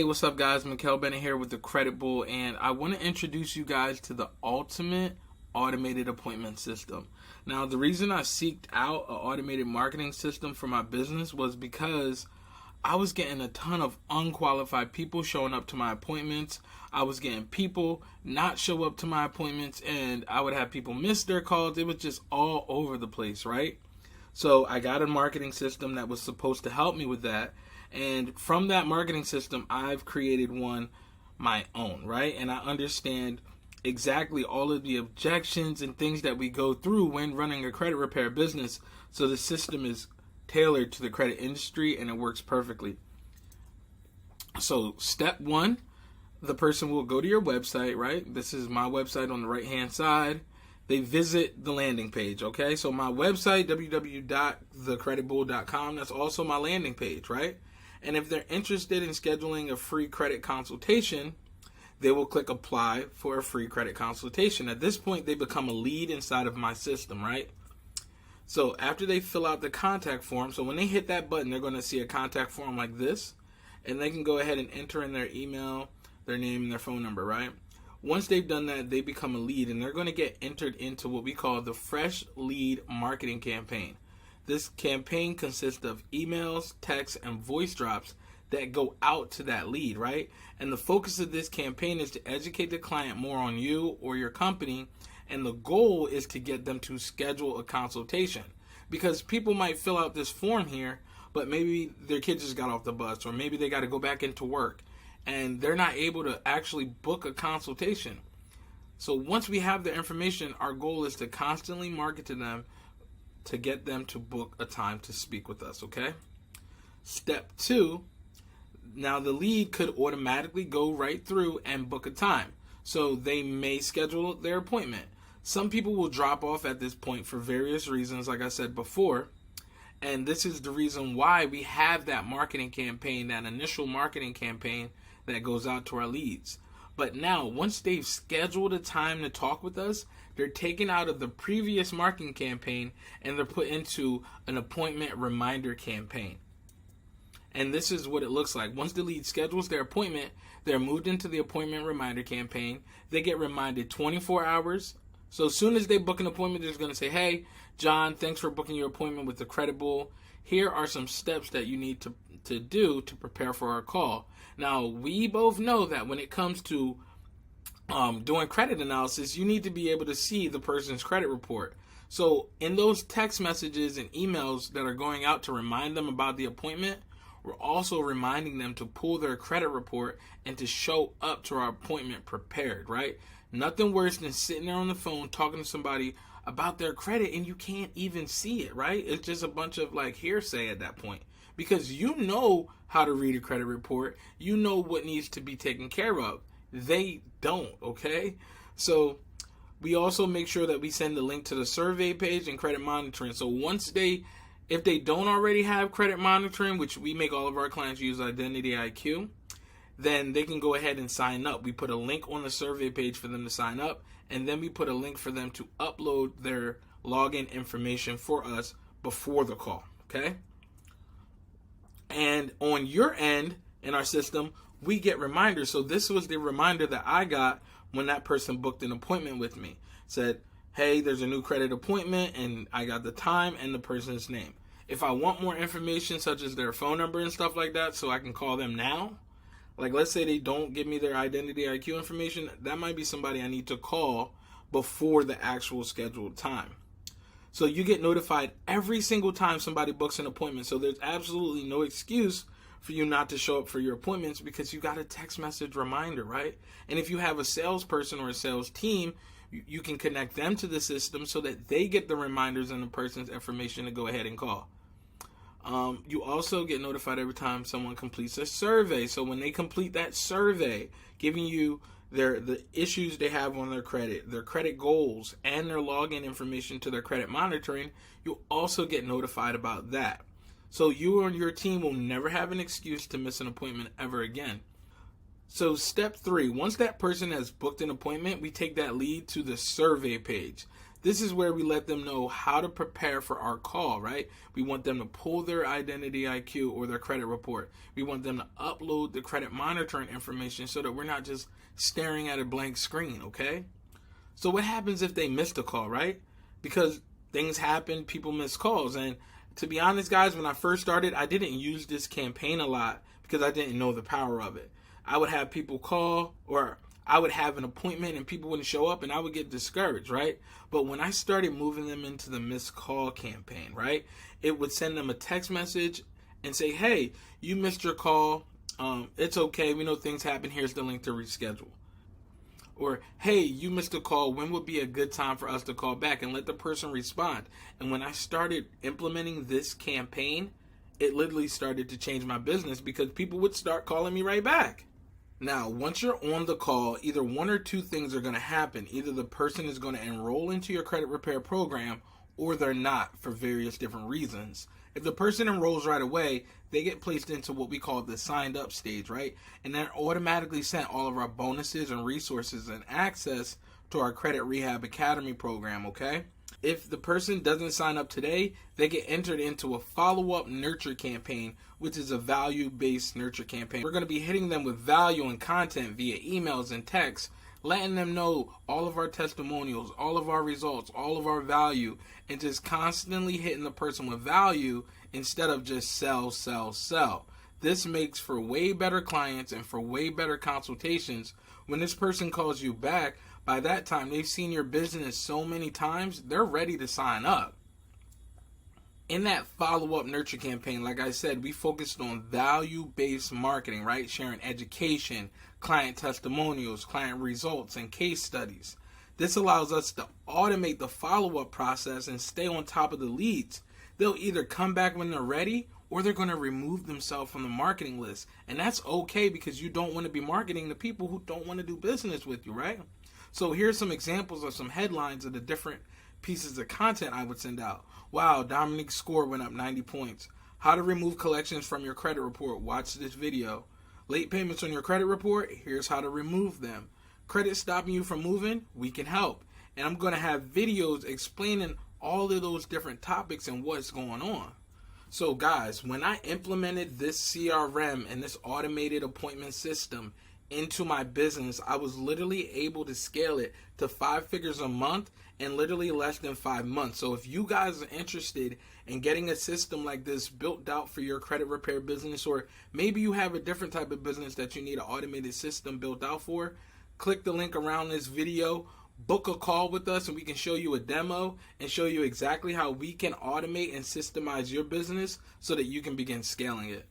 Hey, what's up, guys? Mikkel Bennett here with the Credit Bull, and I want to introduce you guys to the ultimate automated appointment system. Now, the reason I seeked out an automated marketing system for my business was because I was getting a ton of unqualified people showing up to my appointments. I was getting people not show up to my appointments, and I would have people miss their calls. It was just all over the place, right? So I got a marketing system that was supposed to help me with that. And from that marketing system, I've created one my own, right? And I understand exactly all of the objections and things that we go through when running a credit repair business. So the system is tailored to the credit industry and it works perfectly. So step one, the person will go to your website, right? This is my website on the right-hand side. They visit the landing page, okay? So my website, www.thecreditbull.com, that's also my landing page, right? And if they're interested in scheduling a free credit consultation, they will click apply for a free credit consultation. At this point, they become a lead inside of my system, right? So after they fill out the contact form, so when they hit that button, they're going to see a contact form like this, and they can go ahead and enter in their email, their name, and their phone number, right? Once they've done that, they become a lead, and they're going to get entered into what we call the Fresh Lead Marketing Campaign. This campaign consists of emails, texts, and voice drops that go out to that lead, right? And the focus of this campaign is to educate the client more on you or your company, and the goal is to get them to schedule a consultation. Because people might fill out this form here, but maybe their kid just got off the bus, or maybe they got to go back into work, and they're not able to actually book a consultation. So once we have the information, our goal is to constantly market to them to get them to book a time to speak with us, okay? Step two, now the lead could automatically go right through and book a time. So they may schedule their appointment. Some people will drop off at this point for various reasons, like I said before. And this is the reason why we have that marketing campaign, that initial marketing campaign that goes out to our leads. But now, once they've scheduled a time to talk with us, they're taken out of the previous marketing campaign and they're put into an appointment reminder campaign. And this is what it looks like. Once the lead schedules their appointment, they're moved into the appointment reminder campaign. They get reminded 24 hours. So as soon as they book an appointment, they're going to say, hey, John, thanks for booking your appointment with the Credit Bull. Here are some steps that you need to do to prepare for our call. Now, we both know that when it comes to doing credit analysis, you need to be able to see the person's credit report. So in those text messages and emails that are going out to remind them about the appointment, we're also reminding them to pull their credit report and to show up to our appointment prepared, right? Nothing worse than sitting there on the phone talking to somebody about their credit and you can't even see it, right? It's just a bunch of like hearsay at that point. Because you know how to read a credit report. You know what needs to be taken care of. They don't, okay? So we also make sure that we send the link to the survey page and credit monitoring. So if they don't already have credit monitoring, which we make all of our clients use Identity IQ, then they can go ahead and sign up. We put a link on the survey page for them to sign up, and then we put a link for them to upload their login information for us before the call, okay? And on your end, in our system, we get reminders. So this was the reminder that I got when that person booked an appointment with me. Said, hey, there's a new credit appointment, and I got the time and the person's name. If I want more information, such as their phone number and stuff like that, so I can call them now, like let's say they don't give me their Identity IQ information, that might be somebody I need to call before the actual scheduled time. So you get notified every single time somebody books an appointment. So there's absolutely no excuse for you not to show up for your appointments because you got a text message reminder, right? And if you have a salesperson or a sales team, you can connect them to the system so that they get the reminders and the person's information to go ahead and call. You also get notified every time someone completes a survey. So when they complete that survey, giving you the issues they have on their credit goals, and their login information to their credit monitoring, you'll also get notified about that. So you and your team will never have an excuse to miss an appointment ever again. So step 3, once that person has booked an appointment, we take that lead to the survey page. This is where we let them know how to prepare for our call, right? We want them to pull their identity IQ or their credit report. We want them to upload the credit monitoring information so that we're not just staring at a blank screen, okay? So what happens if they missed a call, right? Because things happen, people miss calls. And to be honest, guys, when I first started, I didn't use this campaign a lot because I didn't know the power of it. I would have people call, or I would have an appointment and people wouldn't show up, and I would get discouraged, right? But when I started moving them into the missed call campaign, right, it would send them a text message and say, hey, you missed your call. It's okay. We know things happen. Here's the link to reschedule. Or, hey, you missed a call. When would be a good time for us to call back? And let the person respond. And when I started implementing this campaign, it literally started to change my business because people would start calling me right back. Now, once you're on the call, either one or two things are going to happen. Either the person is going to enroll into your credit repair program, or they're not for various different reasons. If the person enrolls right away, they get placed into what we call the signed up stage, right? And they're automatically sent all of our bonuses and resources and access to our Credit Rehab Academy program, okay? If the person doesn't sign up today, they get entered into a follow-up nurture campaign, which is a value-based nurture campaign. We're going to be hitting them with value and content via emails and texts, letting them know all of our testimonials, all of our results, all of our value, and just constantly hitting the person with value instead of just sell, sell, sell. This makes for way better clients and for way better consultations. When this person calls you back, by that time, they've seen your business so many times, they're ready to sign up. In that follow-up nurture campaign, like I said, we focused on value-based marketing, right? Sharing education, client testimonials, client results, and case studies. This allows us to automate the follow-up process and stay on top of the leads. They'll either come back when they're ready, or they're going to remove themselves from the marketing list. And that's okay because you don't want to be marketing to people who don't want to do business with you, right? So here's some examples of some headlines of the different pieces of content I would send out. Wow, Dominique's score went up 90 points. How to remove collections from your credit report. Watch this video. Late payments on your credit report. Here's how to remove them. Credit stopping you from moving. We can help. And I'm going to have videos explaining all of those different topics and what's going on. So guys, when I implemented this CRM and this automated appointment system into my business, I was literally able to scale it to 5 figures a month in literally less than 5 months. So if you guys are interested in getting a system like this built out for your credit repair business, or maybe you have a different type of business that you need an automated system built out for, click the link around this video, book a call with us, and we can show you a demo and show you exactly how we can automate and systemize your business so that you can begin scaling it.